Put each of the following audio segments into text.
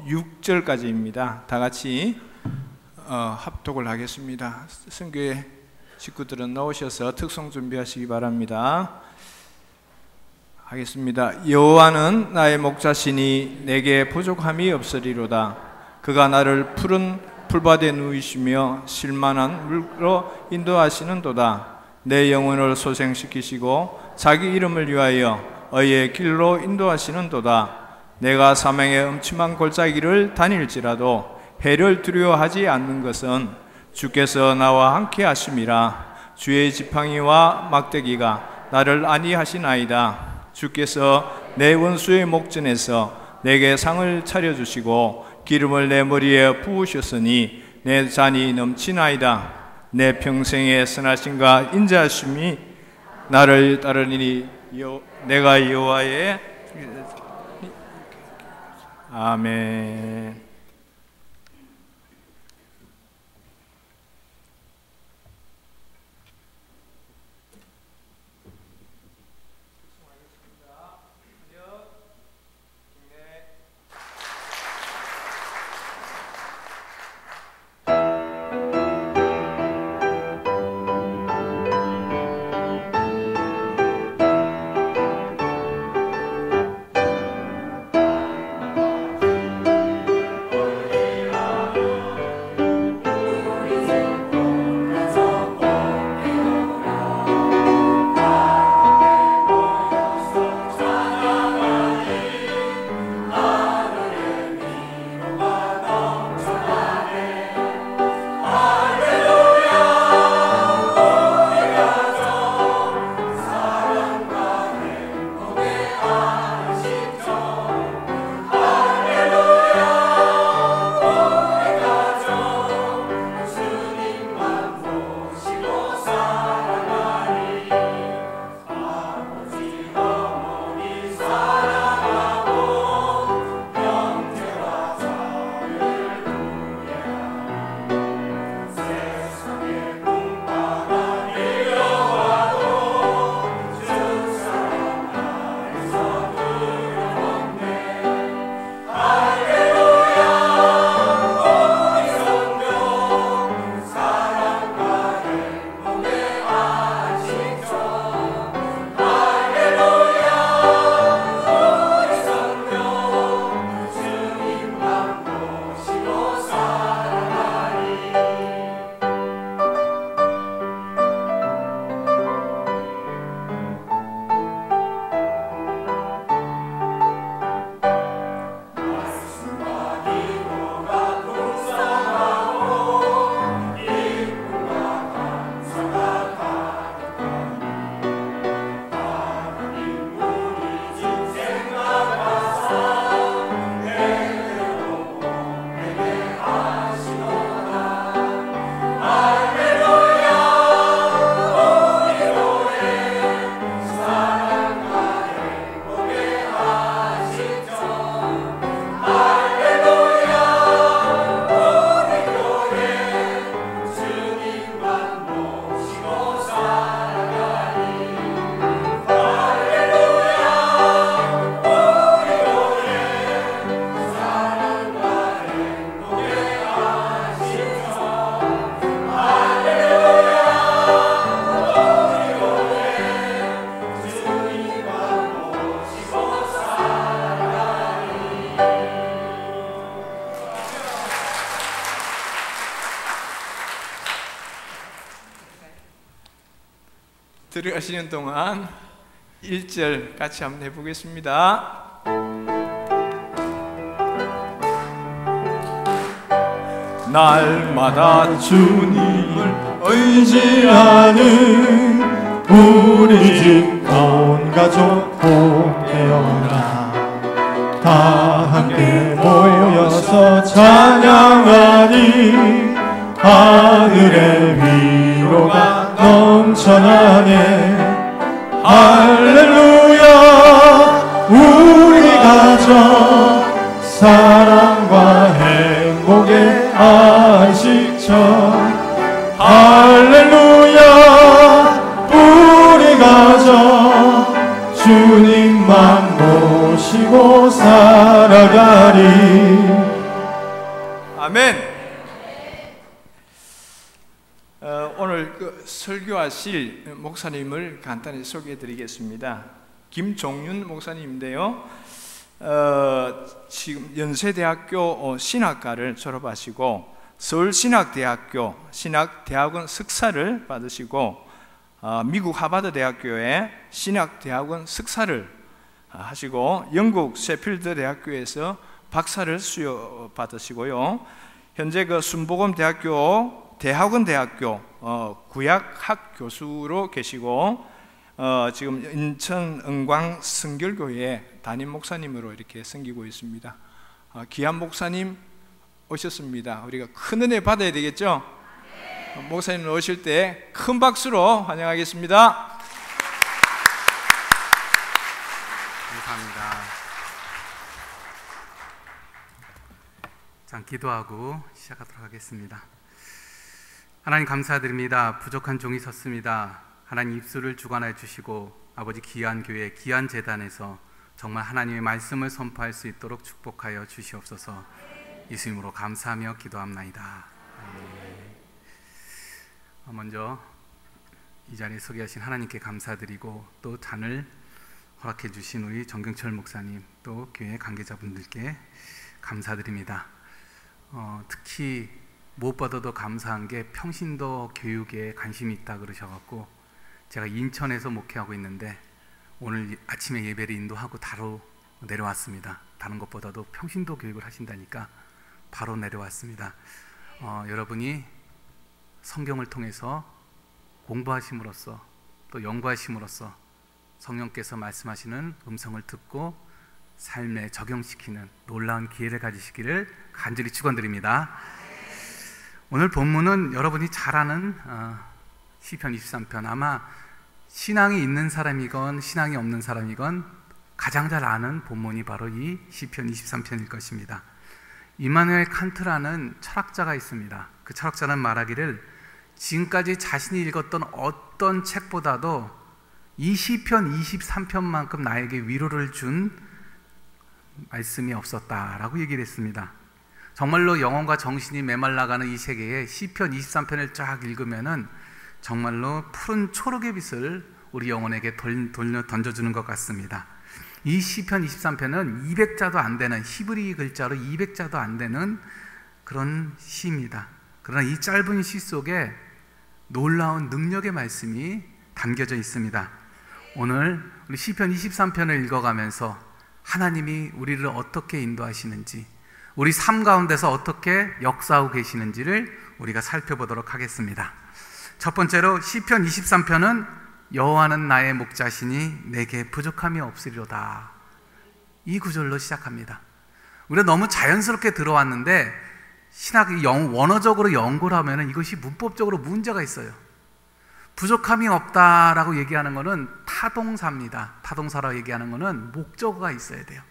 6절까지입니다. 다 같이 합독을 하겠습니다. 선교회 식구들은 나오셔서 특송 준비하시기 바랍니다. 하겠습니다. 여호와는 나의 목자시니 내게 부족함이 없으리로다. 그가 나를 푸른 풀밭에 누이시며 쉴만한 물로 인도하시는도다. 내 영혼을 소생시키시고 자기 이름을 위하여 의의 길로 인도하시는도다. 내가 사망의 음침한 골짜기를 다닐지라도 해를 두려워하지 않는 것은 주께서 나와 함께 하심이라. 주의 지팡이와 막대기가 나를 안위하시나이다. 주께서 내 원수의 목전에서 내게 상을 차려주시고 기름을 내 머리에 부으셨으니 내 잔이 넘치나이다. 내 평생의 선하심과 인자하심이 나를 따르니 내가 여호와의 아멘. 들어가시는 동안 1절 같이 한번 해보겠습니다. 날마다 주님을 의지하는 우리 집 온 가족 복되어라. 다 함께 모여서 찬양하니 하늘의 위로가 넘쳐나네. 할렐루야. 우리 가정 사랑과 행복의 안식처. 할렐루야. 우리 가정 주님만 모시고 살아가리. 아멘. 오늘 설교하실 목사님을 간단히 소개해 드리겠습니다. 김종윤 목사님인데요, 지금 연세대학교 신학과를 졸업하시고 서울신학대학교 신학대학원 석사를 받으시고 미국 하버드 대학교의 신학대학원 석사를 하시고 영국 셰필드 대학교에서 박사를 수여받으시고요, 현재 순복음대학교 대학원대학교 구약학 교수로 계시고 지금 인천 은광 성결교회 담임 목사님으로 이렇게 섬기고 있습니다. 귀한 목사님 오셨습니다. 우리가 큰 은혜 받아야 되겠죠? 목사님 오실 때 큰 박수로 환영하겠습니다. 감사합니다. 자, 기도하고 시작하도록 하겠습니다. 하나님 감사드립니다. 부족한 종이 섰습니다. 하나님 입술을 주관하여 주시고 아버지 귀한 교회 귀한 재단에서 정말 하나님의 말씀을 선포할 수 있도록 축복하여 주시옵소서. 예수님으로 감사하며 기도합나이다. 먼저 이 자리에 서게 하신 하나님께 감사드리고 또 잔을 허락해 주신 우리 정경철 목사님 또 교회 관계자분들께 감사드립니다. 특히 무엇보다도 감사한 게 평신도 교육에 관심이 있다 그러셔갖고 제가 인천에서 목회하고 있는데 오늘 아침에 예배를 인도하고 바로 내려왔습니다. 다른 것보다도 평신도 교육을 하신다니까 바로 내려왔습니다. 여러분이 성경을 통해서 공부하심으로써 또 연구하심으로써 성령께서 말씀하시는 음성을 듣고 삶에 적용시키는 놀라운 기회를 가지시기를 간절히 축원드립니다. 오늘 본문은 여러분이 잘 아는 시편 23편, 아마 신앙이 있는 사람이건 신앙이 없는 사람이건 가장 잘 아는 본문이 바로 이 시편 23편일 것입니다. 이마누엘 칸트라는 철학자가 있습니다. 그 철학자는 말하기를 지금까지 자신이 읽었던 어떤 책보다도 이 시편 23편만큼 나에게 위로를 준 말씀이 없었다라고 얘기를 했습니다. 정말로 영혼과 정신이 메말라가는 이 세계에 시편 23편을 쫙 읽으면은 정말로 푸른 초록의 빛을 우리 영혼에게 던져주는 것 같습니다. 이 시편 23편은 200자도 안 되는 히브리 글자로 200자도 안 되는 그런 시입니다. 그러나 이 짧은 시 속에 놀라운 능력의 말씀이 담겨져 있습니다. 오늘 우리 시편 23편을 읽어가면서 하나님이 우리를 어떻게 인도하시는지, 우리 삶 가운데서 어떻게 역사하고 계시는지를 우리가 살펴보도록 하겠습니다. 첫 번째로 시편 23편은 여호와는 나의 목자시니 내게 부족함이 없으리로다, 이 구절로 시작합니다. 우리가 너무 자연스럽게 들어왔는데 신학이 원어적으로 연구를 하면 이것이 문법적으로 문제가 있어요. 부족함이 없다라고 얘기하는 것은 타동사입니다. 타동사라고 얘기하는 것은 목적어가 있어야 돼요.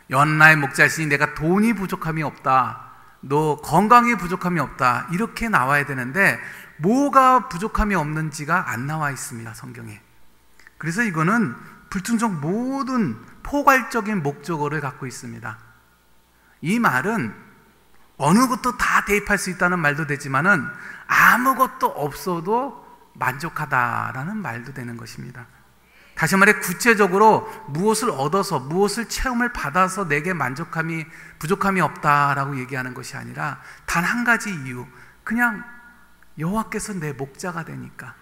나의 목자시니 내가 돈이 부족함이 없다, 너 건강이 부족함이 없다, 이렇게 나와야 되는데 뭐가 부족함이 없는지가 안 나와 있습니다, 성경에. 그래서 이거는 불충적 모든 포괄적인 목적어를 갖고 있습니다. 이 말은 어느 것도 다 대입할 수 있다는 말도 되지만은 아무것도 없어도 만족하다라는 말도 되는 것입니다. 다시 말해 구체적으로 무엇을 얻어서 무엇을 체험을 받아서 내게 부족함이 없다라고 얘기하는 것이 아니라 단 한 가지 이유, 그냥 여호와께서 내 목자가 되니까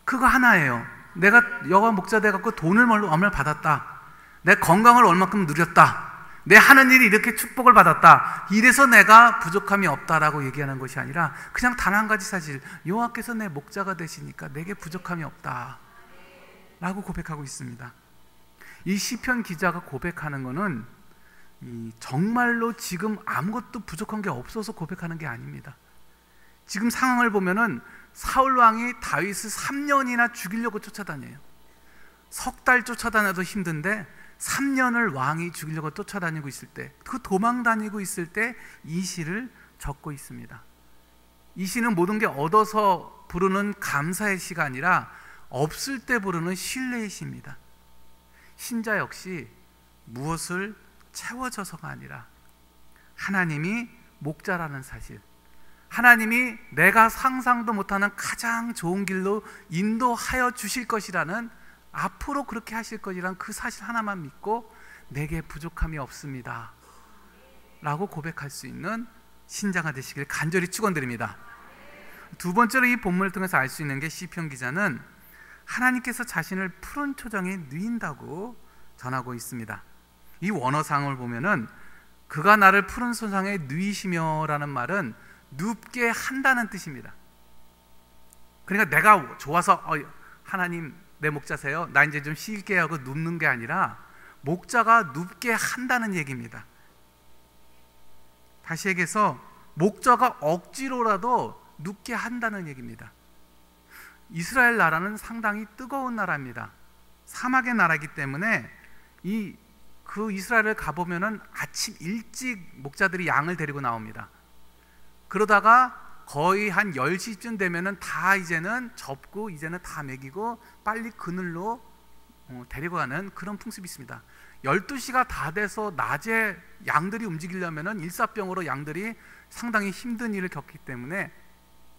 그거 하나예요. 내가 여호와 목자 돼갖고 돈을 얼마 받았다, 내 건강을 얼마큼 누렸다, 내 하는 일이 이렇게 축복을 받았다, 이래서 내가 부족함이 없다라고 얘기하는 것이 아니라 그냥 단 한 가지 사실, 여호와께서 내 목자가 되시니까 내게 부족함이 없다 라고 고백하고 있습니다. 이 시편 기자가 고백하는 것은 정말로 지금 아무것도 부족한 게 없어서 고백하는 게 아닙니다. 지금 상황을 보면은 사울 왕이 다윗을 3년이나 죽이려고 쫓아다녀요. 석 달 쫓아다녀도 힘든데 3년을 왕이 죽이려고 쫓아다니고 있을 때, 그 도망 다니고 있을 때 이 시를 적고 있습니다. 이 시는 모든 게 얻어서 부르는 감사의 시가 아니라 없을 때 부르는 신뢰의 시입니다. 신자 역시 무엇을 채워져서가 아니라 하나님이 목자라는 사실, 하나님이 내가 상상도 못하는 가장 좋은 길로 인도하여 주실 것이라는, 앞으로 그렇게 하실 것이라는 그 사실 하나만 믿고 내게 부족함이 없습니다 라고 고백할 수 있는 신자가 되시길 간절히 축원드립니다. 두 번째로 이 본문을 통해서 알 수 있는 게, 시편 기자는 하나님께서 자신을 푸른 초장에 누인다고 전하고 있습니다. 이 원어상을 보면은 그가 나를 푸른 초장에 누이시며 라는 말은 눕게 한다는 뜻입니다. 그러니까 내가 좋아서 하나님 내 목자세요, 나 이제 좀 쉴게 하고 눕는 게 아니라 목자가 눕게 한다는 얘기입니다. 다시 얘기해서 목자가 억지로라도 눕게 한다는 얘기입니다. 이스라엘 나라는 상당히 뜨거운 나라입니다. 사막의 나라이기 때문에 그 이스라엘을 가보면은 아침 일찍 목자들이 양을 데리고 나옵니다. 그러다가 거의 한 10시쯤 되면은 다 이제는 접고 이제는 다 먹이고 빨리 그늘로 데리고 가는 그런 풍습이 있습니다. 12시가 다 돼서 낮에 양들이 움직이려면은 일사병으로 양들이 상당히 힘든 일을 겪기 때문에,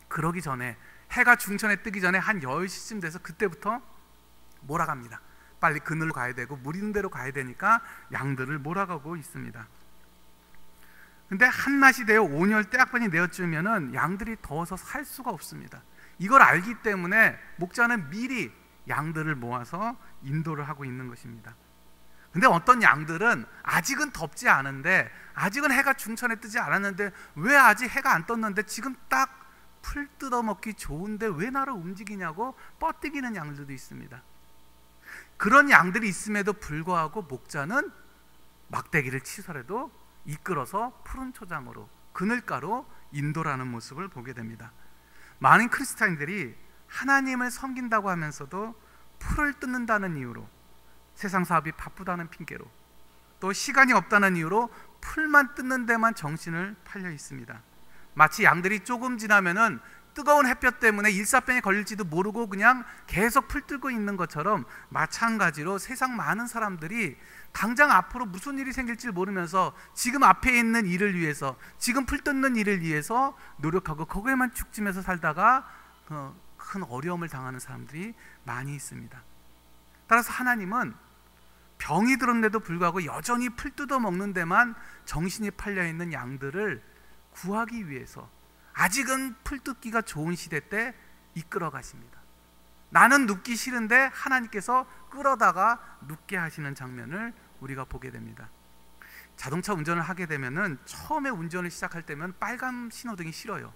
그러기 전에 해가 중천에 뜨기 전에 한 10시쯤 돼서 그때부터 몰아갑니다. 빨리 그늘로 가야 되고 물 있는 데로 가야 되니까 양들을 몰아가고 있습니다. 근데 한낮이 되어 온열 때학번이 내어주면은 양들이 더워서 살 수가 없습니다. 이걸 알기 때문에 목자는 미리 양들을 모아서 인도를 하고 있는 것입니다. 근데 어떤 양들은 아직은 덥지 않은데, 아직은 해가 중천에 뜨지 않았는데, 왜 아직 해가 안 떴는데 지금 딱 풀 뜯어먹기 좋은데 왜 나를 움직이냐고 뻗뜨기는 양들도 있습니다. 그런 양들이 있음에도 불구하고 목자는 막대기를 치더라도 이끌어서 푸른 초장으로, 그늘가로 인도라는 모습을 보게 됩니다. 많은 크리스찬들이 하나님을 섬긴다고 하면서도 풀을 뜯는다는 이유로, 세상 사업이 바쁘다는 핑계로, 또 시간이 없다는 이유로 풀만 뜯는 데만 정신을 팔려 있습니다. 마치 양들이 조금 지나면은 뜨거운 햇볕 때문에 일사병에 걸릴지도 모르고 그냥 계속 풀 뜯고 있는 것처럼, 마찬가지로 세상 많은 사람들이 당장 앞으로 무슨 일이 생길지 모르면서 지금 앞에 있는 일을 위해서, 지금 풀 뜯는 일을 위해서 노력하고 거기에만 죽지면서 살다가 큰 어려움을 당하는 사람들이 많이 있습니다. 따라서 하나님은 병이 들었는데도 불구하고 여전히 풀 뜯어 먹는 데만 정신이 팔려 있는 양들을 구하기 위해서 아직은 풀 뜯기가 좋은 시대 때 이끌어 가십니다. 나는 눕기 싫은데 하나님께서 끌어다가 눕게 하시는 장면을 우리가 보게 됩니다. 자동차 운전을 하게 되면은 처음에 운전을 시작할 때면 빨간 신호등이 싫어요.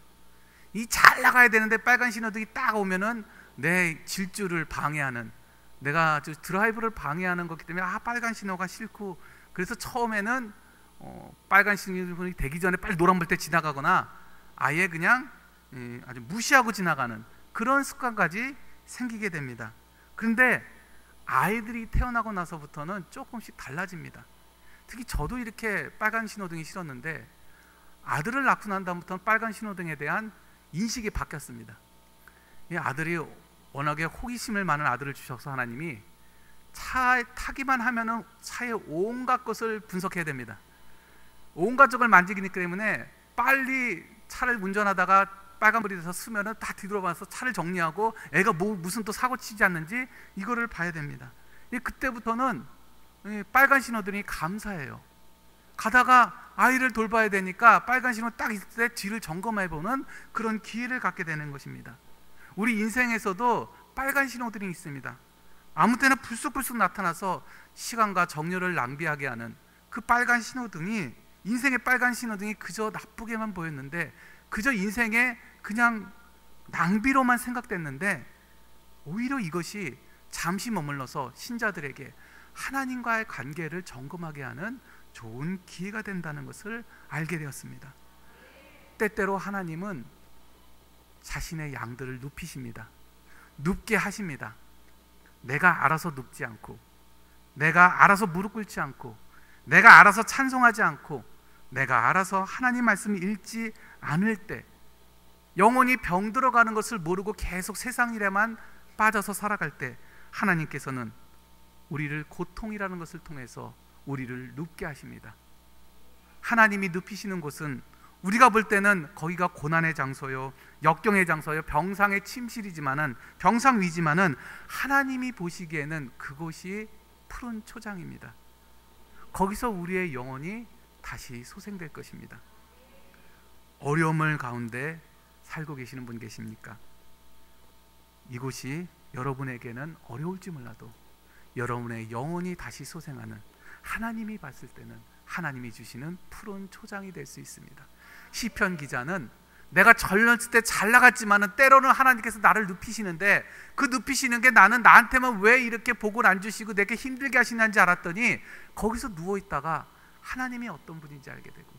이 잘 나가야 되는데 빨간 신호등이 딱 오면은 내 질주를 방해하는, 내가 드라이브를 방해하는 거기 때문에 빨간 신호가 싫고, 그래서 처음에는 빨간 신호등이 되기 전에 빨리 노란불 때 지나가거나 아예 그냥 아주 무시하고 지나가는 그런 습관까지 생기게 됩니다. 그런데 아이들이 태어나고 나서부터는 조금씩 달라집니다. 특히 저도 이렇게 빨간 신호등이 싫었는데, 아들을 낳고 난 다음부터는 빨간 신호등에 대한 인식이 바뀌었습니다. 이 아들이 워낙에 호기심을 많은 아들을 주셔서 하나님이 차에 타기만 하면은 차의 온갖 것을 분석해야 됩니다. 온갖 쪽을 만지기 때문에 빨리 차를 운전하다가 빨간불이 돼서 쓰면은 다 뒤돌아봐서 차를 정리하고 애가 무슨 또 사고 치지 않는지 이거를 봐야 됩니다. 그때부터는 빨간 신호등이 감사해요. 가다가 아이를 돌봐야 되니까 빨간 신호 딱 있을 때 뒤를 점검해보는 그런 기회를 갖게 되는 것입니다. 우리 인생에서도 빨간 신호등이 있습니다. 아무 때나 불쑥불쑥 나타나서 시간과 정열을 낭비하게 하는 그 빨간 신호등이, 인생의 빨간 신호등이 그저 나쁘게만 보였는데, 그저 인생에 그냥 낭비로만 생각됐는데, 오히려 이것이 잠시 머물러서 신자들에게 하나님과의 관계를 점검하게 하는 좋은 기회가 된다는 것을 알게 되었습니다. 때때로 하나님은 자신의 양들을 눕히십니다. 눕게 하십니다. 내가 알아서 눕지 않고, 내가 알아서 무릎 꿇지 않고, 내가 알아서 찬송하지 않고, 내가 알아서 하나님 말씀을 읽지 않을 때, 영혼이 병들어가는 것을 모르고 계속 세상 일에만 빠져서 살아갈 때, 하나님께서는 우리를 고통이라는 것을 통해서 우리를 눕게 하십니다. 하나님이 눕히시는 곳은 우리가 볼 때는 거기가 고난의 장소요, 역경의 장소요, 병상의 침실이지만은, 병상 위지만은 하나님이 보시기에는 그곳이 푸른 초장입니다. 거기서 우리의 영혼이 다시 소생될 것입니다. 어려움을 가운데 살고 계시는 분 계십니까? 이곳이 여러분에게는 어려울지 몰라도 여러분의 영혼이 다시 소생하는, 하나님이 봤을 때는 하나님이 주시는 푸른 초장이 될 수 있습니다. 시편 기자는 내가 젊었을 때 잘 나갔지만은 때로는 하나님께서 나를 눕히시는데, 그 눕히시는 게 나는 나한테만 왜 이렇게 복을 안 주시고 내게 힘들게 하시는지 알았더니 거기서 누워있다가 하나님이 어떤 분인지 알게 되고,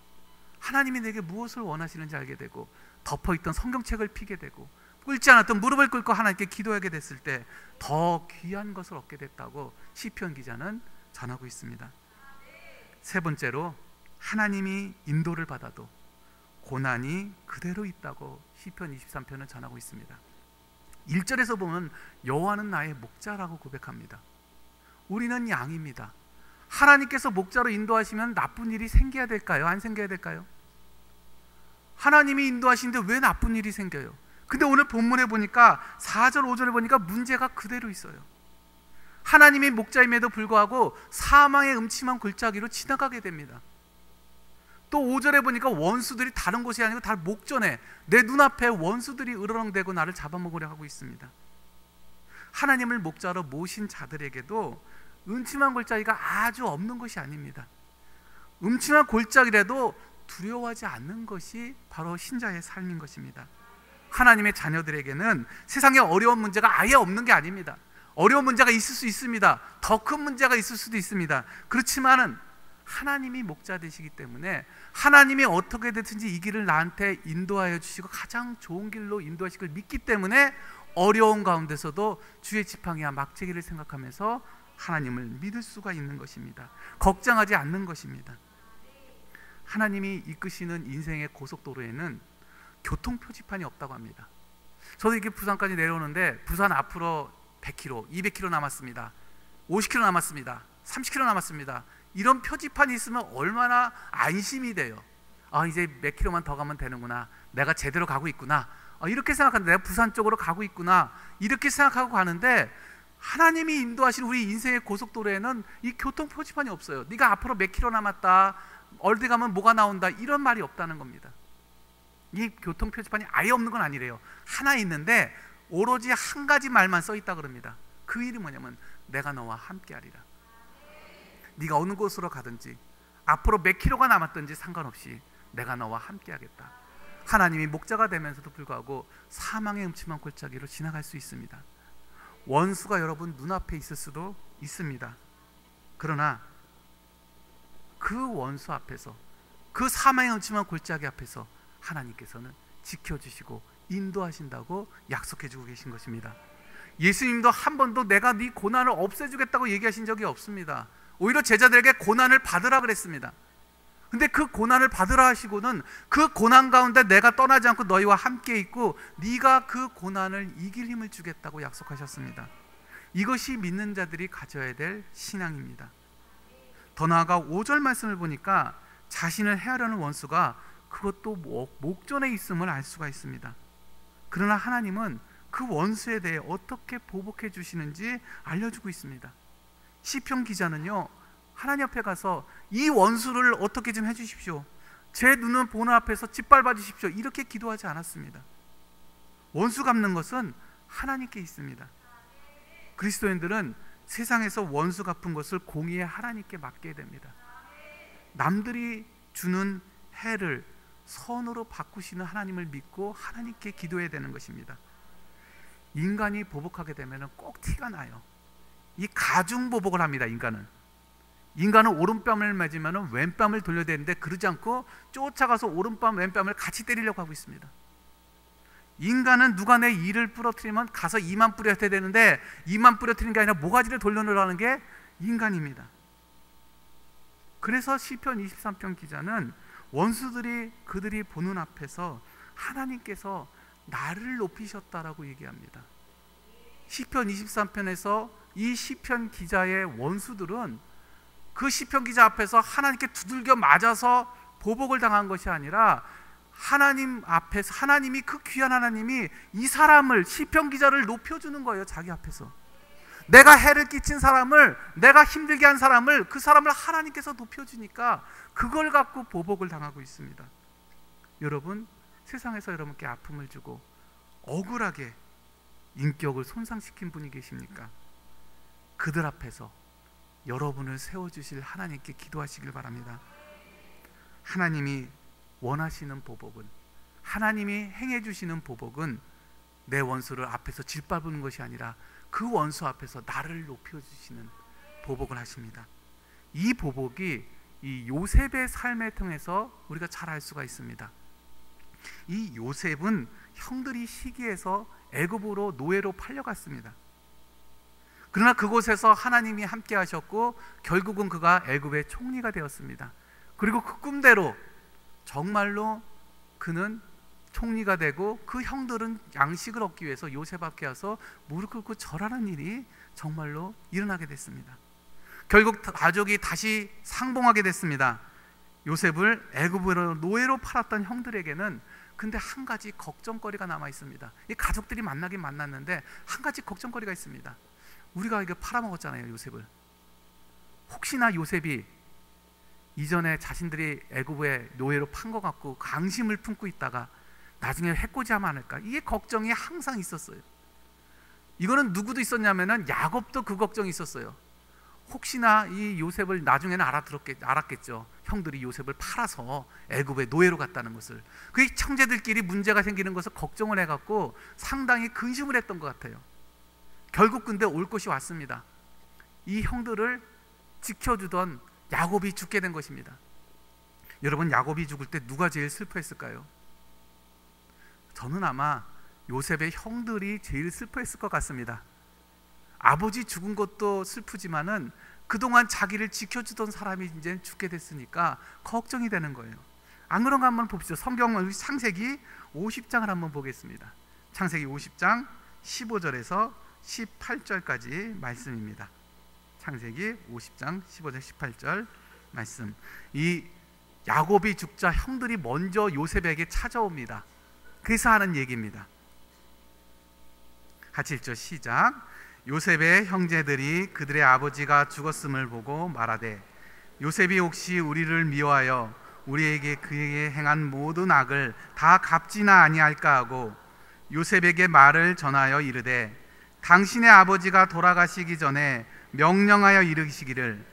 하나님이 내게 무엇을 원하시는지 알게 되고, 덮어있던 성경책을 피게 되고, 꿇지 않았던 무릎을 꿇고 하나님께 기도하게 됐을 때 더 귀한 것을 얻게 됐다고 시편 기자는 전하고 있습니다. 세 번째로, 하나님이 인도를 받아도 고난이 그대로 있다고 시편 23편은 전하고 있습니다. 1절에서 보면 여호와는 나의 목자라고 고백합니다. 우리는 양입니다. 하나님께서 목자로 인도하시면 나쁜 일이 생겨야 될까요? 안 생겨야 될까요? 하나님이 인도하시는데 왜 나쁜 일이 생겨요? 근데 오늘 본문에 보니까 4절 5절에 보니까 문제가 그대로 있어요. 하나님이 목자임에도 불구하고 사망의 음침한 골짜기로 지나가게 됩니다. 또 5절에 보니까 원수들이 다른 곳이 아니고 다 목전에, 내 눈앞에 원수들이 으르렁대고 나를 잡아먹으려 하고 있습니다. 하나님을 목자로 모신 자들에게도 음침한 골짜기가 아주 없는 것이 아닙니다. 음침한 골짜기라도 두려워하지 않는 것이 바로 신자의 삶인 것입니다. 하나님의 자녀들에게는 세상에 어려운 문제가 아예 없는 게 아닙니다. 어려운 문제가 있을 수 있습니다. 더 큰 문제가 있을 수도 있습니다. 그렇지만은 하나님이 목자 되시기 때문에 하나님이 어떻게 됐든지 이 길을 나한테 인도하여 주시고 가장 좋은 길로 인도하실 걸 믿기 때문에 어려운 가운데서도 주의 지팡이와 막대기를 생각하면서 하나님을 믿을 수가 있는 것입니다. 걱정하지 않는 것입니다. 하나님이 이끄시는 인생의 고속도로에는 교통 표지판이 없다고 합니다. 저도 이렇게 부산까지 내려오는데 부산 앞으로 100km, 200km 남았습니다. 50km 남았습니다. 30km 남았습니다. 이런 표지판이 있으면 얼마나 안심이 돼요. 아, 이제 몇 킬로만 더 가면 되는구나. 내가 제대로 가고 있구나. 이렇게 생각하는데 내가 부산 쪽으로 가고 있구나. 이렇게 생각하고 가는데 하나님이 인도하시는 우리 인생의 고속도로에는 이 교통 표지판이 없어요. 네가 앞으로 몇 킬로 남았다. 어디 가면 뭐가 나온다. 이런 말이 없다는 겁니다. 이 교통 표지판이 아예 없는 건 아니래요. 하나 있는데 오로지 한 가지 말만 써 있다 그럽니다. 그 일이 뭐냐면 내가 너와 함께하리라. 네가 어느 곳으로 가든지 앞으로 몇 킬로가 남았든지 상관없이 내가 너와 함께하겠다. 하나님이 목자가 되면서도 불구하고 사망의 음침한 골짜기로 지나갈 수 있습니다. 원수가 여러분 눈앞에 있을 수도 있습니다. 그러나 그 원수 앞에서, 그 사망의 음침한 골짜기 앞에서 하나님께서는 지켜주시고 인도하신다고 약속해주고 계신 것입니다. 예수님도 한 번도 내가 네 고난을 없애주겠다고 얘기하신 적이 없습니다. 오히려 제자들에게 고난을 받으라 그랬습니다. 근데 그 고난을 받으라 하시고는 그 고난 가운데 내가 떠나지 않고 너희와 함께 있고 네가 그 고난을 이길 힘을 주겠다고 약속하셨습니다. 이것이 믿는 자들이 가져야 될 신앙입니다. 더 나아가 5절 말씀을 보니까 자신을 해하려는 원수가 그것도 목전에 있음을 알 수가 있습니다. 그러나 하나님은 그 원수에 대해 어떻게 보복해 주시는지 알려주고 있습니다. 시편 기자는요, 하나님 앞에 가서 이 원수를 어떻게 좀 해주십시오, 제 눈은 보는 앞에서 짓밟아 주십시오, 이렇게 기도하지 않았습니다. 원수 갚는 것은 하나님께 있습니다. 그리스도인들은 세상에서 원수 갚은 것을 공의의 하나님께 맡게 됩니다. 남들이 주는 해를 선으로 바꾸시는 하나님을 믿고 하나님께 기도해야 되는 것입니다. 인간이 보복하게 되면 꼭 티가 나요. 이 가중보복을 합니다. 인간은 오른뺨을 맞으면 왼뺨을 돌려야 되는데 그러지 않고 쫓아가서 오른뺨 왼뺨을 같이 때리려고 하고 있습니다. 인간은 누가 내 이를 부러뜨리면 가서 이만 뿌려야 되는데 이만 뿌려뜨리는 게 아니라 모가지를 돌려놓으라는 게 인간입니다. 그래서 시편 23편 기자는 원수들이 그들이 보는 앞에서 하나님께서 나를 높이셨다라고 얘기합니다. 시편 23편에서 이 시편 기자의 원수들은 그 시편 기자 앞에서 하나님께 두들겨 맞아서 보복을 당한 것이 아니라 하나님 앞에서 하나님이, 그 귀한 하나님이 이 사람을, 시편 기자를 높여주는 거예요. 자기 앞에서 내가 해를 끼친 사람을, 내가 힘들게 한 사람을, 그 사람을 하나님께서 높여주니까 그걸 갖고 보복을 당하고 있습니다. 여러분, 세상에서 여러분께 아픔을 주고 억울하게 인격을 손상시킨 분이 계십니까? 그들 앞에서 여러분을 세워주실 하나님께 기도하시길 바랍니다. 하나님이 원하시는 보복은, 하나님이 행해주시는 보복은 내 원수를 앞에서 짓밟는 것이 아니라 그 원수 앞에서 나를 높여주시는 보복을 하십니다. 이 보복이 이 요셉의 삶을 통해서 우리가 잘 알 수가 있습니다. 이 요셉은 형들이 시기해서 애굽으로 노예로 팔려갔습니다. 그러나 그곳에서 하나님이 함께 하셨고 결국은 그가 애굽의 총리가 되었습니다. 그리고 그 꿈대로 정말로 그는 총리가 되고 그 형들은 양식을 얻기 위해서 요셉 앞에 와서 무릎 꿇고 절하는 일이 정말로 일어나게 됐습니다. 결국 가족이 다시 상봉하게 됐습니다. 요셉을 애굽으로 노예로 팔았던 형들에게는 근데 한 가지 걱정거리가 남아 있습니다. 이 가족들이 만나긴 만났는데 한 가지 걱정거리가 있습니다. 우리가 이거 팔아먹었잖아요, 요셉을. 혹시나 요셉이 이전에 자신들이 애굽에 노예로 판 것 같고 강심을 품고 있다가 나중에 해코지하면 않을까, 이게 걱정이 항상 있었어요. 이거는 누구도 있었냐면은 야곱도 그 걱정이 있었어요. 혹시나 이 요셉을 나중에는 알았겠죠. 형들이 요셉을 팔아서 애굽에 노예로 갔다는 것을. 그 형제들끼리 문제가 생기는 것을 걱정을 해갖고 상당히 근심을 했던 것 같아요. 결국 근데 올 것이 왔습니다. 이 형들을 지켜주던 야곱이 죽게 된 것입니다. 여러분, 야곱이 죽을 때 누가 제일 슬퍼했을까요? 저는 아마 요셉의 형들이 제일 슬퍼했을 것 같습니다. 아버지 죽은 것도 슬프지만은 그동안 자기를 지켜주던 사람이 이제 죽게 됐으니까 걱정이 되는 거예요. 안 그런가 한번 봅시다. 성경 창세기 50장을 한번 보겠습니다. 창세기 50장 15절에서 18절까지 말씀입니다. 창세기 50장 15절 18절 말씀. 이 야곱이 죽자 형들이 먼저 요셉에게 찾아옵니다. 그래서 하는 얘기입니다. 같이 읽죠. 시작. 요셉의 형제들이 그들의 아버지가 죽었음을 보고 말하되 요셉이 혹시 우리를 미워하여 우리에게 그에게 행한 모든 악을 다 갚지나 아니할까 하고 요셉에게 말을 전하여 이르되 당신의 아버지가 돌아가시기 전에 명령하여 이르시기를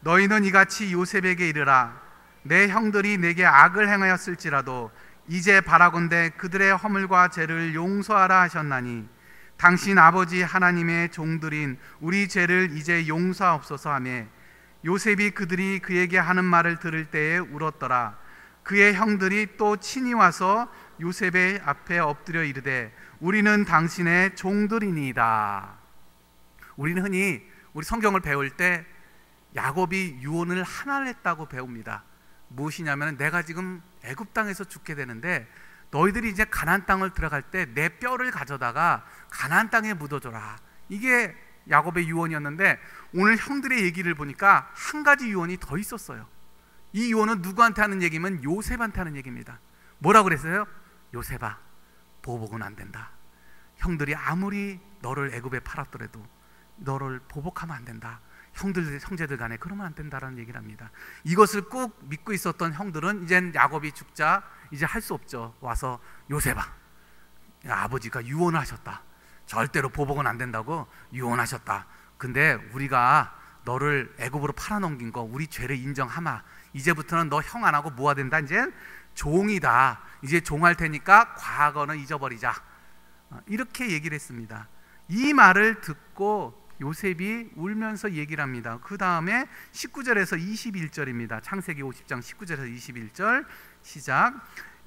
너희는 이같이 요셉에게 이르라. 내 형들이 내게 악을 행하였을지라도 이제 바라건대 그들의 허물과 죄를 용서하라 하셨나니 당신 아버지 하나님의 종들인 우리 죄를 이제 용서하옵소서 하며 요셉이 그들이 그에게 하는 말을 들을 때에 울었더라. 그의 형들이 또 친히 와서 요셉의 앞에 엎드려 이르되 우리는 당신의 종들이니이다. 우리는 흔히 우리 성경을 배울 때 야곱이 유언을 하나를 했다고 배웁니다. 무엇이냐면 내가 지금 애굽 땅에서 죽게 되는데 너희들이 이제 가나안 땅을 들어갈 때 내 뼈를 가져다가 가나안 땅에 묻어줘라. 이게 야곱의 유언이었는데 오늘 형들의 얘기를 보니까 한 가지 유언이 더 있었어요. 이 유언은 누구한테 하는 얘기면 요셉한테 하는 얘기입니다. 뭐라고 그랬어요? 요셉아, 보복은 안 된다. 형들이 아무리 너를 애굽에 팔았더라도 너를 보복하면 안 된다. 형제들 간에 그러면 안 된다라는 얘기를 합니다. 이것을 꼭 믿고 있었던 형들은 이젠 야곱이 죽자 이제 할 수 없죠. 와서 요셉아, 아버지가 유언을 하셨다. 절대로 보복은 안 된다고 유언하셨다. 근데 우리가 너를 애굽으로 팔아넘긴 거 우리 죄를 인정하마. 이제부터는 너 형 안 하고 뭐가 된다? 이제 종이다. 이제 종할 테니까 과거는 잊어버리자. 이렇게 얘기를 했습니다. 이 말을 듣고 요셉이 울면서 얘기를 합니다. 그 다음에 19절에서 21절입니다. 창세기 50장 19절에서 21절 시작.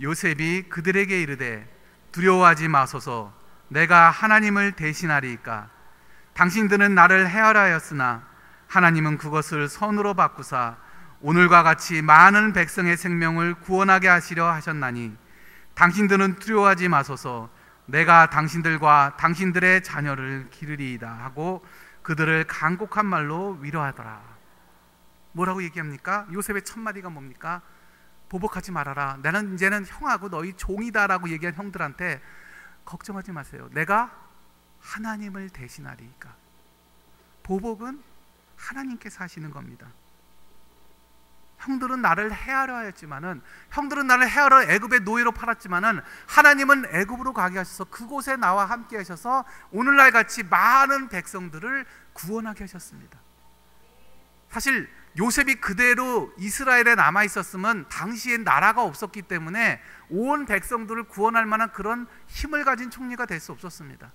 요셉이 그들에게 이르되 두려워하지 마소서. 내가 하나님을 대신하리이까. 당신들은 나를 해하라였으나 하나님은 그것을 선으로 바꾸사 오늘과 같이 많은 백성의 생명을 구원하게 하시려 하셨나니 당신들은 두려워하지 마소서. 내가 당신들과 당신들의 자녀를 기르리이다 하고 그들을 간곡한 말로 위로하더라. 뭐라고 얘기합니까? 요셉의 첫 마디가 뭡니까? 보복하지 말아라. 나는 이제는 형하고 너희 종이다라고 얘기한 형들한테 걱정하지 마세요. 내가 하나님을 대신하리니까. 보복은 하나님께서 하시는 겁니다. 형들은 나를 해하려 하였지만은, 형들은 나를 해하려 애굽의 노예로 팔았지만은, 하나님은 애굽으로 가게 하셔서 그곳에 나와 함께 하셔서 오늘날 같이 많은 백성들을 구원하게 하셨습니다. 사실 요셉이 그대로 이스라엘에 남아 있었으면 당시엔 나라가 없었기 때문에 온 백성들을 구원할 만한 그런 힘을 가진 총리가 될 수 없었습니다.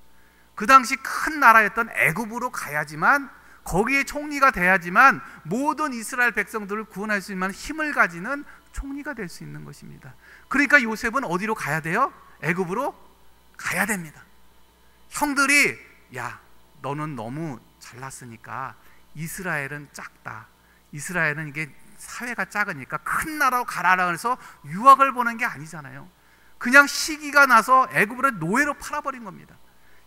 그 당시 큰 나라였던 애굽으로 가야지만, 거기에 총리가 돼야지만 모든 이스라엘 백성들을 구원할 수 있는 힘을 가지는 총리가 될 수 있는 것입니다. 그러니까 요셉은 어디로 가야 돼요? 애굽으로 가야 됩니다. 형들이 야, 너는 너무 잘났으니까 이스라엘은 작다, 이스라엘은 이게 사회가 작으니까 큰 나라로 가라라 해서 유학을 보낸 게 아니잖아요. 그냥 시기가 나서 애굽으로 노예로 팔아버린 겁니다.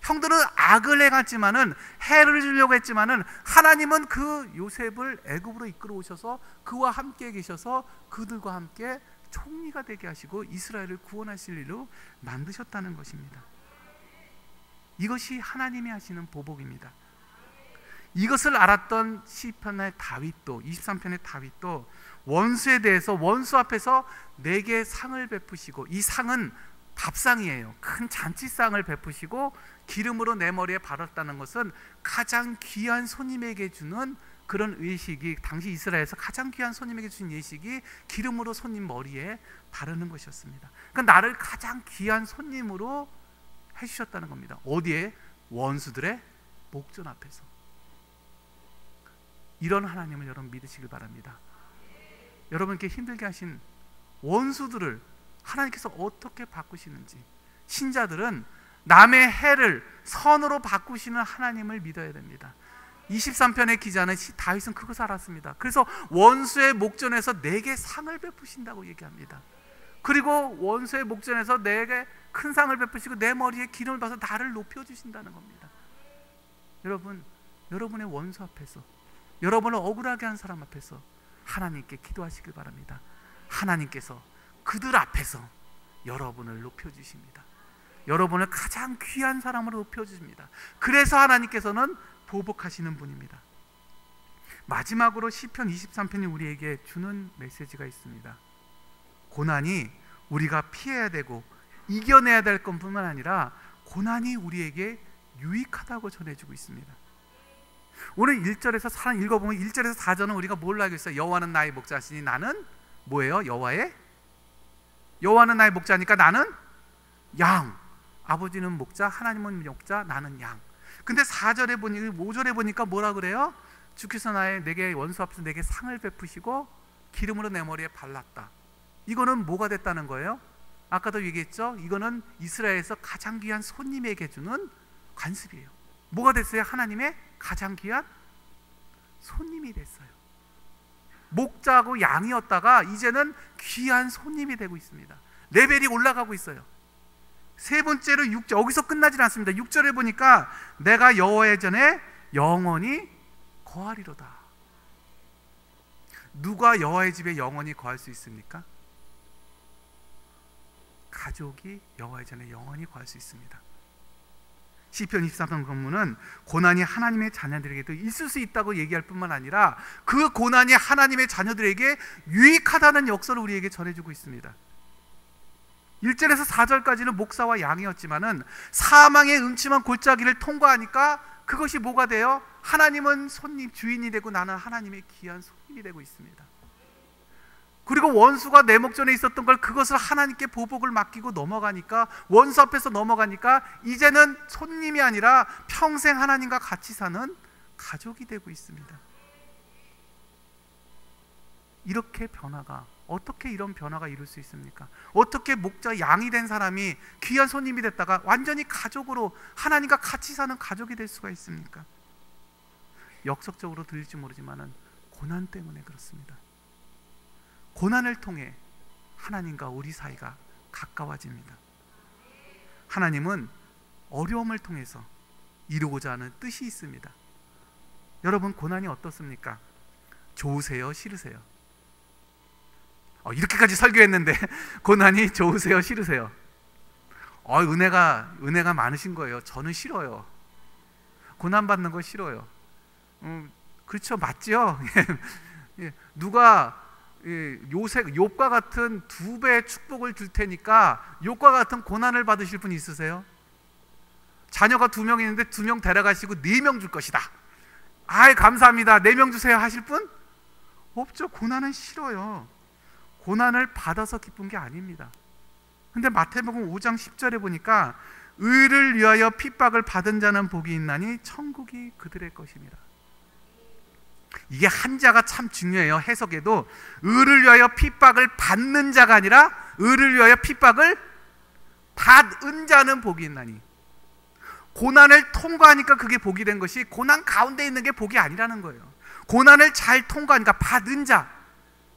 형들은 악을 행했지만은, 해를 주려고 했지만은, 하나님은 그 요셉을 애굽으로 이끌어 오셔서 그와 함께 계셔서 그들과 함께 총리가 되게 하시고 이스라엘을 구원하실 일로 만드셨다는 것입니다. 이것이 하나님이 하시는 보복입니다. 이것을 알았던 시편의 다윗도, 23편의 다윗도 원수에 대해서, 원수 앞에서 내게 상을 베푸시고, 이 상은 밥상이에요. 큰 잔치상을 베푸시고 기름으로 내 머리에 바랐다는 것은 가장 귀한 손님에게 주는 그런 의식이, 당시 이스라엘에서 가장 귀한 손님에게 주는 예식이 기름으로 손님 머리에 바르는 것이었습니다. 그러니까 나를 가장 귀한 손님으로 해주셨다는 겁니다. 어디에? 원수들의 목전 앞에서. 이런 하나님을 여러분 믿으시길 바랍니다. 여러분께 힘들게 하신 원수들을 하나님께서 어떻게 바꾸시는지, 신자들은 남의 해를 선으로 바꾸시는 하나님을 믿어야 됩니다. 23편의 기자는 다윗은 그것을 알았습니다. 그래서 원수의 목전에서 내게 상을 베푸신다고 얘기합니다. 그리고 원수의 목전에서 내게 큰 상을 베푸시고 내 머리에 기름을 봐서 나를 높여주신다는 겁니다. 여러분, 여러분의 원수 앞에서, 여러분을 억울하게 한 사람 앞에서 하나님께 기도하시길 바랍니다. 하나님께서 그들 앞에서 여러분을 높여주십니다. 여러분을 가장 귀한 사람으로 높여주십니다. 그래서 하나님께서는 보복하시는 분입니다. 마지막으로 시편 23편이 우리에게 주는 메시지가 있습니다. 고난이 우리가 피해야 되고 이겨내야 될 것뿐만 아니라 고난이 우리에게 유익하다고 전해주고 있습니다. 오늘 1절에서 사랑 읽어보면 1절에서 4절은 우리가 뭘 알고 있어요? 여호와는 나의 목자시니 나는 뭐예요? 여호와는 나의 목자니까 나는 양. 아버지는 목자, 하나님은 목자, 나는 양. 근데 4절에 보니까, 5절에 보니까 뭐라 그래요? 주께서 내게 원수 앞에서 내게 상을 베푸시고 기름으로 내 머리에 발랐다. 이거는 뭐가 됐다는 거예요? 아까도 얘기했죠? 이거는 이스라엘에서 가장 귀한 손님에게 주는 관습이에요. 뭐가 됐어요? 하나님의 가장 귀한 손님이 됐어요. 목자하고 양이었다가 이제는 귀한 손님이 되고 있습니다. 레벨이 올라가고 있어요. 세 번째로 6절, 여기서 끝나질 않습니다. 6절에 보니까 내가 여호와의 전에 영원히 거하리로다. 누가 여호와의 집에 영원히 거할 수 있습니까? 가족이 여호와의 전에 영원히 거할 수 있습니다. 시편 23편 본문은 고난이 하나님의 자녀들에게도 있을 수 있다고 얘기할 뿐만 아니라 그 고난이 하나님의 자녀들에게 유익하다는 역사를 우리에게 전해주고 있습니다. 1절에서 4절까지는 목사와 양이었지만은 사망의 음침한 골짜기를 통과하니까 그것이 뭐가 돼요? 하나님은 손님 주인이 되고 나는 하나님의 귀한 손님이 되고 있습니다. 그리고 원수가 내 목전에 있었던 걸, 그것을 하나님께 보복을 맡기고 넘어가니까, 원수 앞에서 넘어가니까 이제는 손님이 아니라 평생 하나님과 같이 사는 가족이 되고 있습니다. 이렇게 변화가, 어떻게 이런 변화가 이룰 수 있습니까? 어떻게 목자 양이 된 사람이 귀한 손님이 됐다가 완전히 가족으로 하나님과 같이 사는 가족이 될 수가 있습니까? 역설적으로 들릴지 모르지만은 고난 때문에 그렇습니다. 고난을 통해 하나님과 우리 사이가 가까워집니다. 하나님은 어려움을 통해서 이루고자 하는 뜻이 있습니다. 여러분, 고난이 어떻습니까? 좋으세요? 싫으세요? 이렇게까지 설교했는데 고난이 좋으세요? 싫으세요? 은혜가 많으신 거예요. 저는 싫어요. 고난 받는 거 싫어요. 그렇죠, 맞죠? 누가 욥과 같은 2배의 축복을 줄 테니까 욥과 같은 고난을 받으실 분 있으세요? 자녀가 2명 있는데 2명 데려가시고 4명 줄 것이다. 아이 감사합니다, 4명 주세요 하실 분? 없죠. 고난은 싫어요. 고난을 받아서 기쁜 게 아닙니다. 근데 마태복음 5장 10절에 보니까 의를 위하여 핍박을 받은 자는 복이 있나니 천국이 그들의 것입니다. 이게 한자가 참 중요해요. 해석에도 의를 위하여 핍박을 받는 자가 아니라 의를 위하여 핍박을 받은 자는 복이 있나니, 고난을 통과하니까 그게 복이 된 것이 고난 가운데 있는 게 복이 아니라는 거예요. 고난을 잘 통과하니까 받은 자,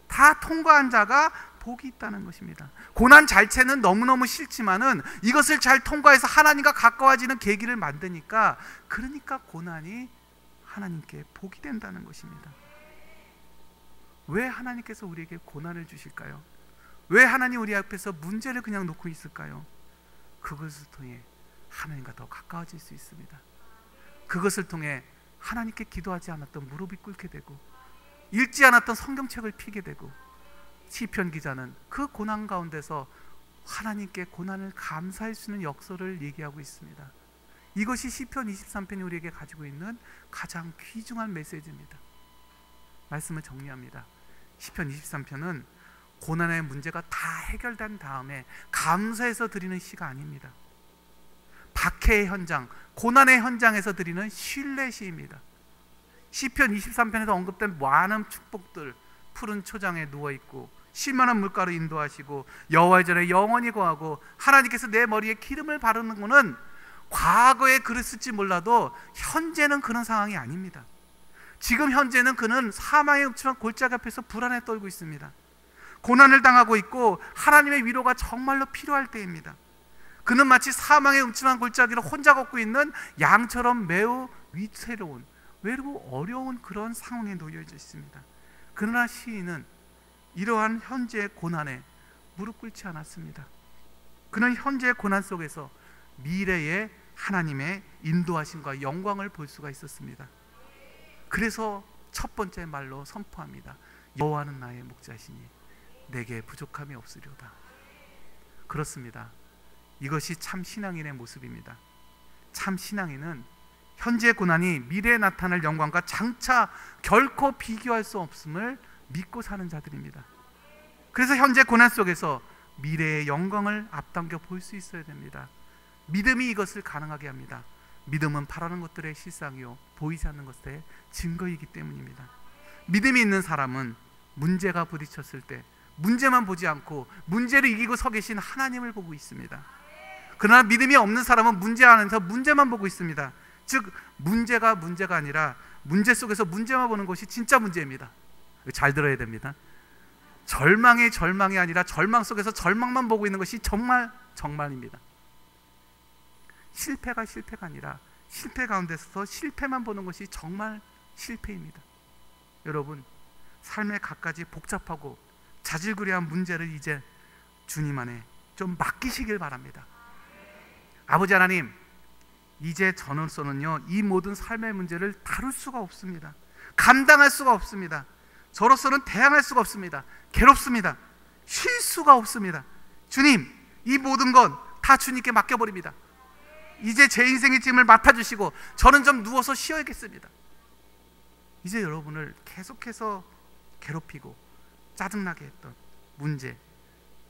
다 통과한 자가 복이 있다는 것입니다. 고난 자체는 너무너무 싫지만은 이것을 잘 통과해서 하나님과 가까워지는 계기를 만드니까, 그러니까 고난이 하나님께 복이 된다는 것입니다. 왜 하나님께서 우리에게 고난을 주실까요? 왜 하나님 우리 앞에서 문제를 그냥 놓고 있을까요? 그것을 통해 하나님과 더 가까워질 수 있습니다. 그것을 통해 하나님께 기도하지 않았던 무릎이 꿇게 되고, 읽지 않았던 성경책을 피게 되고, 시편 기자는 그 고난 가운데서 하나님께 고난을 감사할 수 있는 역사를 얘기하고 있습니다. 이것이 시편 23편이 우리에게 가지고 있는 가장 귀중한 메시지입니다. 말씀을 정리합니다. 시편 23편은 고난의 문제가 다 해결된 다음에 감사해서 드리는 시가 아닙니다. 박해의 현장, 고난의 현장에서 드리는 신뢰 시입니다. 시편 23편에서 언급된 많은 축복들, 푸른 초장에 누워있고 쉴만한 물가로 인도하시고 여호와의 전에 영원히 거하고 하나님께서 내 머리에 기름을 바르는 것은 과거에 그랬을지 몰라도 현재는 그런 상황이 아닙니다. 지금 현재는 그는 사망의 읍지만 골짜기 앞에서 불안에 떨고 있습니다. 고난을 당하고 있고 하나님의 위로가 정말로 필요할 때입니다. 그는 마치 사망의 음침한 골짜기를 혼자 걷고 있는 양처럼 매우 위태로운, 외롭고 어려운 그런 상황에 놓여져 있습니다. 그러나 시인은 이러한 현재의 고난에 무릎 꿇지 않았습니다. 그는 현재의 고난 속에서 미래의 하나님의 인도하심과 영광을 볼 수가 있었습니다. 그래서 첫 번째 말로 선포합니다. 여호와는 나의 목자시니 내게 부족함이 없으리로다. 그렇습니다. 이것이 참 신앙인의 모습입니다. 참 신앙인은 현재의 고난이 미래에 나타날 영광과 장차 결코 비교할 수 없음을 믿고 사는 자들입니다. 그래서 현재 고난 속에서 미래의 영광을 앞당겨 볼 수 있어야 됩니다. 믿음이 이것을 가능하게 합니다. 믿음은 바라는 것들의 실상이요 보이지 않는 것들의 증거이기 때문입니다. 믿음이 있는 사람은 문제가 부딪혔을 때 문제만 보지 않고 문제를 이기고 서 계신 하나님을 보고 있습니다. 그러나 믿음이 없는 사람은 문제 안에서 문제만 보고 있습니다. 즉 문제가 문제가 아니라 문제 속에서 문제만 보는 것이 진짜 문제입니다. 잘 들어야 됩니다. 절망이 아니라 절망 속에서 절망만 보고 있는 것이 정말입니다. 실패가 아니라 실패 가운데서 실패만 보는 것이 정말 실패입니다. 여러분, 삶의 갖가지 복잡하고 자질구레한 문제를 이제 주님 안에 좀 맡기시길 바랍니다. 아버지 하나님, 이제 저로서는요 이 모든 삶의 문제를 다룰 수가 없습니다. 감당할 수가 없습니다. 저로서는 대항할 수가 없습니다. 괴롭습니다. 쉴 수가 없습니다. 주님, 이 모든 건 다 주님께 맡겨버립니다. 이제 제 인생의 짐을 맡아주시고 저는 좀 누워서 쉬어야겠습니다. 이제 여러분을 계속해서 괴롭히고 짜증나게 했던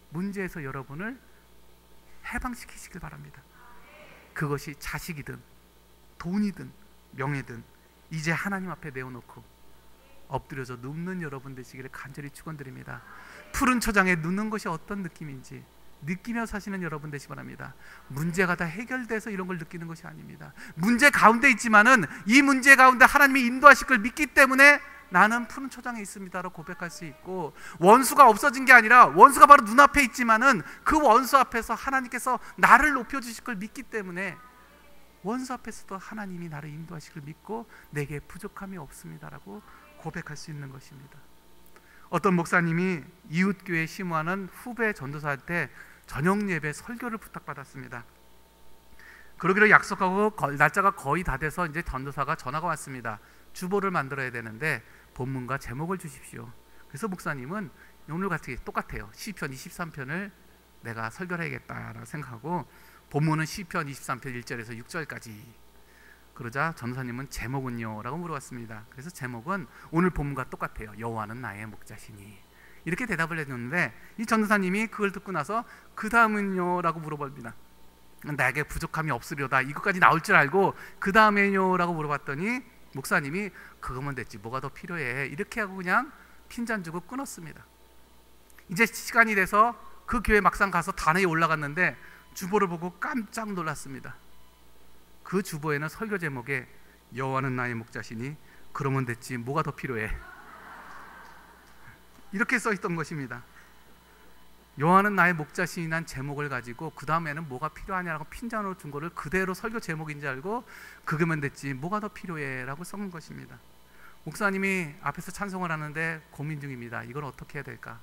문제에서 여러분을 해방시키시길 바랍니다. 그것이 자식이든 돈이든 명예든 이제 하나님 앞에 내어놓고 엎드려서 눕는 여러분 되시기를 간절히 축원드립니다. 푸른 초장에 눕는 것이 어떤 느낌인지 느끼며 사시는 여러분 되시기 바랍니다. 문제가 다 해결돼서 이런 걸 느끼는 것이 아닙니다. 문제 가운데 있지만은 이 문제 가운데 하나님이 인도하실 걸 믿기 때문에 나는 푸른 초장에 있습니다라고 고백할 수 있고, 원수가 없어진 게 아니라 원수가 바로 눈앞에 있지만은 그 원수 앞에서 하나님께서 나를 높여주실 걸 믿기 때문에 원수 앞에서도 하나님이 나를 인도하실 걸 믿고 내게 부족함이 없습니다라고 고백할 수 있는 것입니다. 어떤 목사님이 이웃교회 심무하는 후배 전도사한테 저녁 예배 설교를 부탁받았습니다. 그러기로 약속하고 날짜가 거의 다 돼서 이제 전도사가 전화가 왔습니다. 주보를 만들어야 되는데 본문과 제목을 주십시오. 그래서 목사님은 오늘 같이 똑같아요. 시편 23편을 내가 설교를 해야겠다라고 생각하고 본문은 시편 23편 1절에서 6절까지. 그러자 전도사님은 제목은요? 라고 물어봤습니다. 그래서 제목은 오늘 본문과 똑같아요. 여호와는 나의 목자시니. 이렇게 대답을 해줬는데 이 전도사님이 그걸 듣고 나서 그 다음은요? 라고 물어봅니다. 나에게 부족함이 없으려다. 이것까지 나올 줄 알고 그 다음에요? 라고 물어봤더니 목사님이 그거면 됐지 뭐가 더 필요해. 이렇게 하고 그냥 핀잔 주고 끊었습니다. 이제 시간이 돼서 그 교회 막상 가서 단회에 올라갔는데 주보를 보고 깜짝 놀랐습니다. 그 주보에는 설교 제목에 여호와는 나의 목자시니 그러면 됐지 뭐가 더 필요해. 이렇게 써 있던 것입니다. 여호와는 나의 목자시니란 제목을 가지고 그 다음에는 뭐가 필요하냐라고 핀잔으로 준 거를 그대로 설교 제목인 줄 알고 그거면 됐지 뭐가 더 필요해 라고 써놓은 것입니다. 목사님이 앞에서 찬송을 하는데 고민 중입니다. 이걸 어떻게 해야 될까.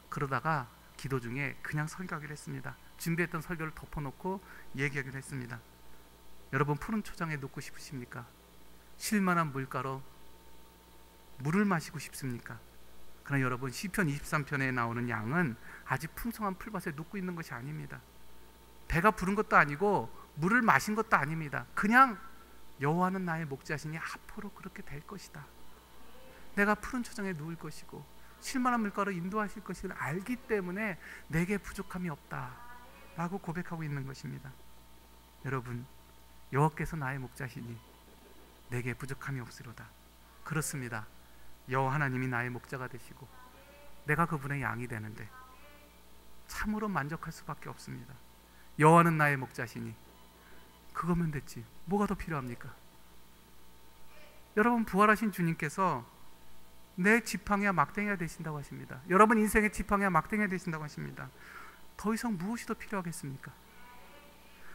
그러다가 기도 중에 그냥 설교하기로 했습니다. 준비했던 설교를 덮어놓고 얘기하기로 했습니다. 여러분 푸른 초장에 눕고 싶으십니까? 쉴만한 물가로 물을 마시고 싶습니까? 그러나 여러분 시편 23편에 나오는 양은 아직 풍성한 풀밭에 눕고 있는 것이 아닙니다. 배가 부른 것도 아니고 물을 마신 것도 아닙니다. 그냥 여호와는 나의 목자시니 앞으로 그렇게 될 것이다. 내가 푸른 초장에 누울 것이고 쉴만한 물가로 인도하실 것을 알기 때문에 내게 부족함이 없다 라고 고백하고 있는 것입니다. 여러분 여호와께서 나의 목자시니 내게 부족함이 없으로다. 그렇습니다. 여호와 하나님이 나의 목자가 되시고 내가 그분의 양이 되는데 참으로 만족할 수밖에 없습니다. 여호와는 나의 목자시니 그거면 됐지 뭐가 더 필요합니까? 여러분 부활하신 주님께서 내 지팡이와 막대기가 되신다고 하십니다. 여러분 인생의 지팡이와 막대기가 되신다고 하십니다. 더 이상 무엇이 더 필요하겠습니까?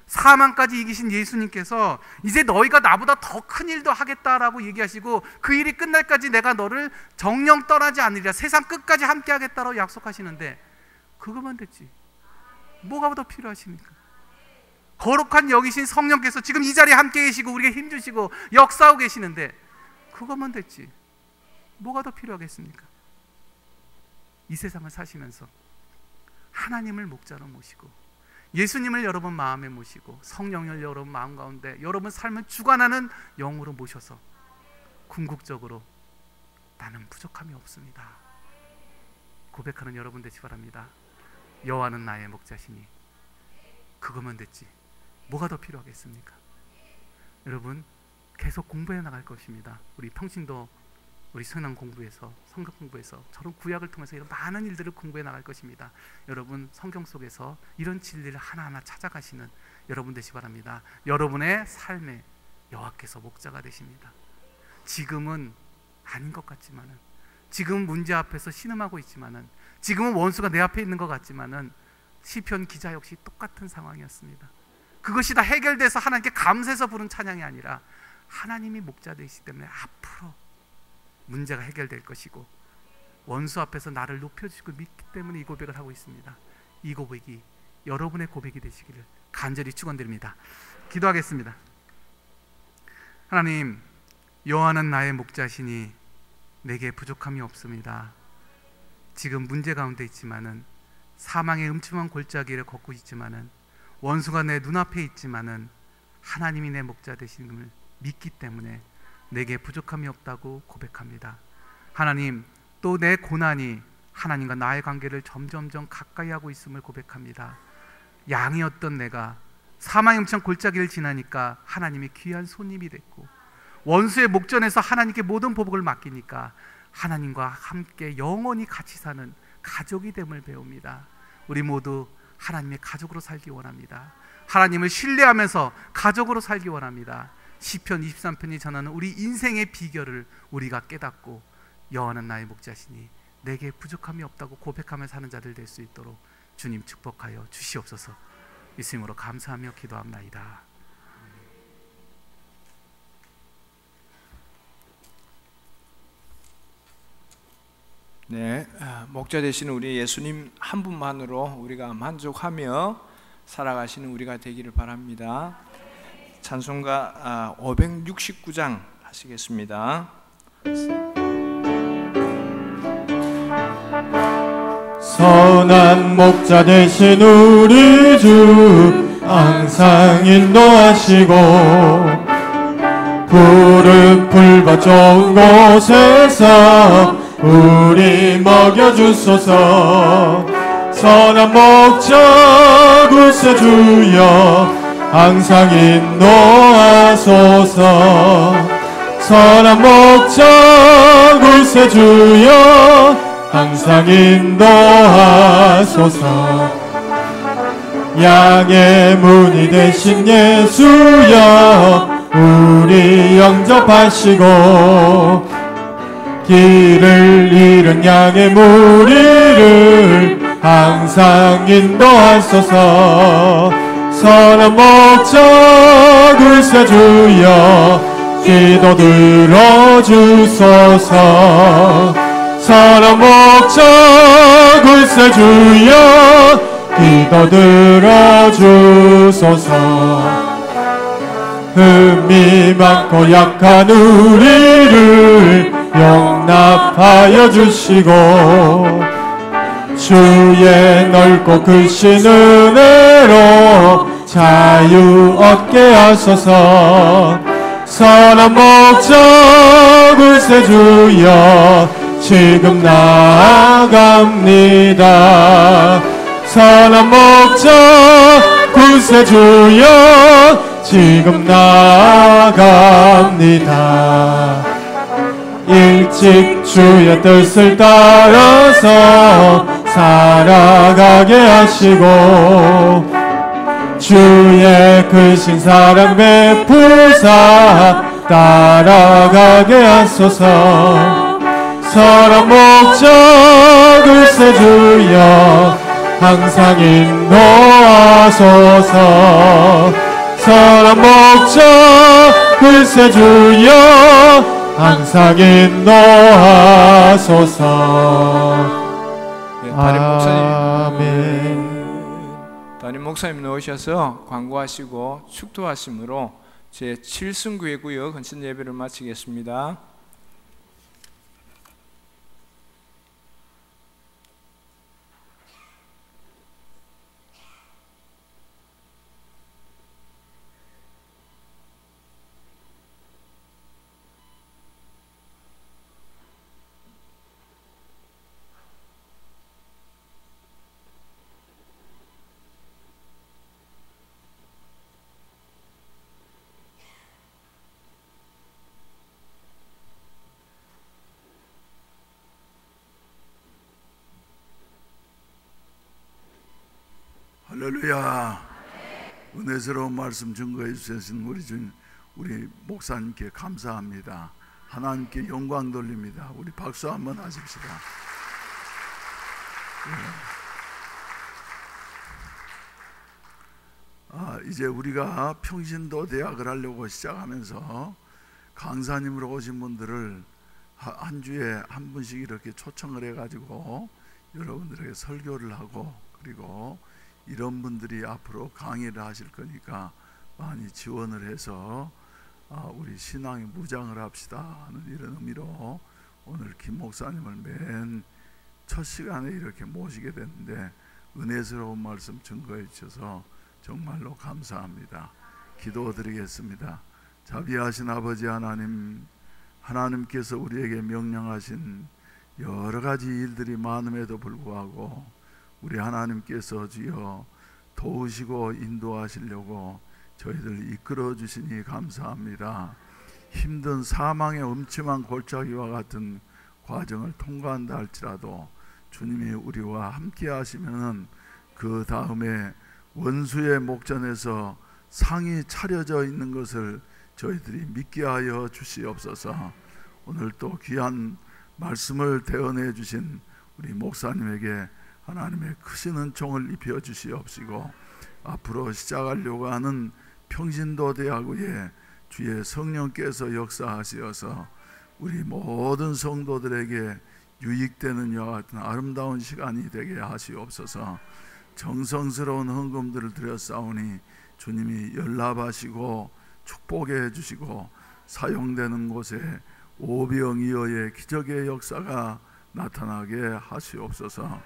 사망까지 이기신 예수님께서 이제 너희가 나보다 더 큰 일도 하겠다라고 얘기하시고 그 일이 끝날까지 내가 너를 정령 떠나지 않으리라 세상 끝까지 함께 하겠다라고 약속하시는데 그거만 됐지 뭐가 더 필요하십니까? 거룩한 여기신 성령께서 지금 이 자리에 함께 계시고 우리에게 힘주시고 역사하고 계시는데 그것만 됐지 뭐가 더 필요하겠습니까? 이 세상을 사시면서 하나님을 목자로 모시고 예수님을 여러분 마음에 모시고 성령을 여러분 마음 가운데 여러분 삶을 주관하는 영으로 모셔서 궁극적으로 나는 부족함이 없습니다 고백하는 여러분 되시 바랍니다. 여호와는 나의 목자시니 그거면 됐지 뭐가 더 필요하겠습니까? 여러분 계속 공부해 나갈 것입니다. 우리 평신도 우리 성경 공부에서 성경 공부에서 저런 구약을 통해서 이런 많은 일들을 공부해 나갈 것입니다. 여러분 성경 속에서 이런 진리를 하나하나 찾아가시는 여러분 되시 바랍니다. 여러분의 삶에 여호와께서 목자가 되십니다. 지금은 아닌 것 같지만은 지금 문제 앞에서 신음하고 있지만은 지금은 원수가 내 앞에 있는 것 같지만은 시편 기자 역시 똑같은 상황이었습니다. 그것이 다 해결돼서 하나님께 감사해서 부른 찬양이 아니라 하나님이 목자 되시기 때문에 앞으로 문제가 해결될 것이고 원수 앞에서 나를 높여주시고 믿기 때문에 이 고백을 하고 있습니다. 이 고백이 여러분의 고백이 되시기를 간절히 축원드립니다. 기도하겠습니다. 하나님 여호와는 나의 목자시니 내게 부족함이 없습니다. 지금 문제 가운데 있지만은 사망의 음침한 골짜기를 걷고 있지만은 원수가 내 눈앞에 있지만은 하나님이 내 목자 되심을 믿기 때문에 내게 부족함이 없다고 고백합니다. 하나님 또 내 고난이 하나님과 나의 관계를 점점점 가까이 하고 있음을 고백합니다. 양이었던 내가 사망의 음침한 골짜기를 지나니까 하나님이 귀한 손님이 됐고 원수의 목전에서 하나님께 모든 보복을 맡기니까 하나님과 함께 영원히 같이 사는 가족이 됨을 배웁니다. 우리 모두 하나님의 가족으로 살기 원합니다. 하나님을 신뢰하면서 가족으로 살기 원합니다. 시편 23편이 전하는 우리 인생의 비결을 우리가 깨닫고 여호와는 나의 목자시니 내게 부족함이 없다고 고백하며 사는 자들 될 수 있도록 주님 축복하여 주시옵소서. 예수님으로 감사하며 기도합나이다. 네, 목자 되시는 우리 예수님 한 분만으로 우리가 만족하며 살아가시는 우리가 되기를 바랍니다. 찬송가 569장 하시겠습니다. 선한 목자 되신 우리 주 항상 인도하시고 푸른 풀밭 좋은 곳에서 우리 먹여주소서. 선한 목자 구세주여 항상 인도하소서. 선한 목자 구세주여 항상 인도하소서. 양의 문이 되신 예수여 우리 영접하시고 길을 잃은 양의 무리를 항상 인도하소서. 선한 목자 구세주여 기도 들어주소서. 선한 목자 구세주여 기도 들어주소서. 흠이 많고 약한 우리를 용납하여 주시고 주의 넓고 크신 은혜로 자유 얻게 하소서. 선한 목자 구세주여 지금 나아갑니다. 선한 목자 구세주여 지금 나아갑니다. 일찍 주의 뜻을 따라서 살아가게 하시고 주의 크신 사랑 베푸사 따라가게 하소서. 선한 목자 구세주여 항상 인도하소서. 선한 목자 구세주여 항상 인도하소서. 네, 담임 목사님 나오셔서 광고하시고 축도하심으로 제7승교회구역 헌신 예배를 마치겠습니다. 할렐루야. 은혜스러운 말씀 증거해 주신 우리 목사님께 감사합니다. 하나님께 영광 돌립니다. 우리 박수 한번 하십시다. 이제 우리가 평신도 대학을 하려고 시작하면서 강사님으로 오신 분들을 한 주에 한 분씩 이렇게 초청을 해가지고 여러분들에게 설교를 하고, 그리고 이런 분들이 앞으로 강의를 하실 거니까 많이 지원을 해서 우리 신앙의 무장을 합시다 하는 이런 의미로 오늘 김 목사님을 맨 첫 시간에 이렇게 모시게 됐는데 은혜스러운 말씀 증거해 주셔서 정말로 감사합니다. 기도드리겠습니다. 자비하신 아버지 하나님, 하나님께서 우리에게 명령하신 여러 가지 일들이 많음에도 불구하고 우리 하나님께서 주여 도우시고 인도하시려고 저희들 이끌어 주시니 감사합니다. 힘든 사망의 음침한 골짜기와 같은 과정을 통과한다 할지라도 주님이 우리와 함께 하시면은 그 다음에 원수의 목전에서 상이 차려져 있는 것을 저희들이 믿게 하여 주시옵소서. 오늘 또 귀한 말씀을 대언해 주신 우리 목사님에게 하나님의 크신 은총을 입혀 주시옵시고, 앞으로 시작하려고 하는 평신도 대학에 주의 성령께서 역사하시어서 우리 모든 성도들에게 유익되는 이와 같은 아름다운 시간이 되게 하시옵소서. 정성스러운 헌금들을 드렸사오니 주님이 연락하시고 축복해 주시고 사용되는 곳에 오병이어의 기적의 역사가 나타나게 하시옵소서.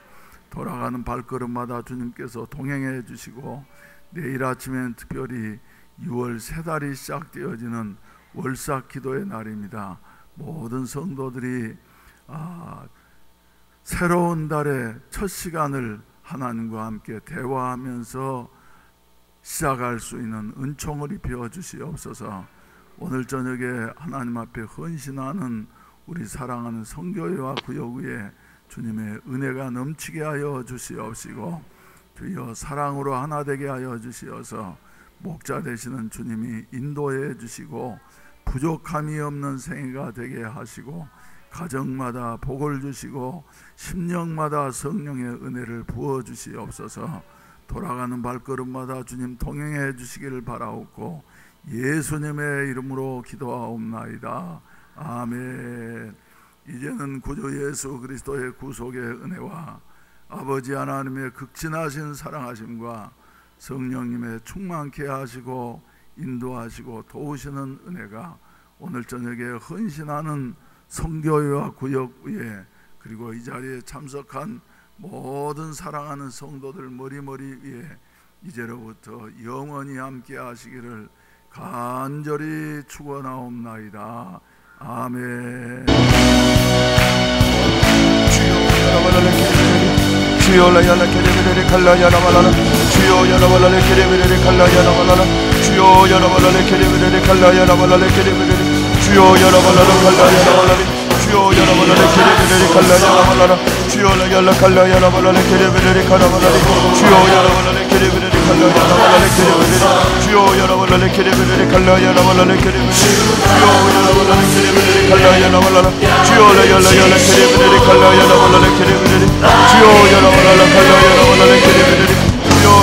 돌아가는 발걸음마다 주님께서 동행해 주시고 내일 아침엔 특별히 6월 새 달이 시작되어지는 월삭 기도의 날입니다. 모든 성도들이 새로운 달의 첫 시간을 하나님과 함께 대화하면서 시작할 수 있는 은총을 입혀 주시옵소서. 오늘 저녁에 하나님 앞에 헌신하는 우리 사랑하는 성교회와 구역 위에 주님의 은혜가 넘치게 하여 주시옵시고 주여 사랑으로 하나 되게 하여 주시어서 목자 되시는 주님이 인도해 주시고 부족함이 없는 생애가 되게 하시고 가정마다 복을 주시고 심령마다 성령의 은혜를 부어 주시옵소서. 돌아가는 발걸음마다 주님 동행해 주시기를 바라옵고 예수님의 이름으로 기도하옵나이다. 아멘. 이제는 구주 예수 그리스도의 구속의 은혜와 아버지 하나님의 극진하신 사랑하심과 성령님의 충만케 하시고 인도하시고 도우시는 은혜가 오늘 저녁에 헌신하는 성교회와 구역 위에 그리고 이 자리에 참석한 모든 사랑하는 성도들 머리머리 위에 이제로부터 영원히 함께 하시기를 간절히 축원하옵나이다. 아멘. 주여 라야라 케레베레 칼라야라 말라라 주여 여라발라레 케레베레 칼라야라 말라라 주여 여라발라레 케레베레 칼라야라 말라레 케레베레 주여 여라발라레 칼라야라 말라레 주여 여라발라레 케레베레 칼라야라 말라라 주여 라야라 칼라야라 말라레 케레베레 칼라말라레 주여 여라발라레 케레베레 칼라야라 말라레 케레베레 주여 여라발라레 케레베레 칼라야라 말라레 케레베레 주여 여라발라레 케레베레 칼라야라 말라라 주여 라야라 케레베레 칼라야라 말라레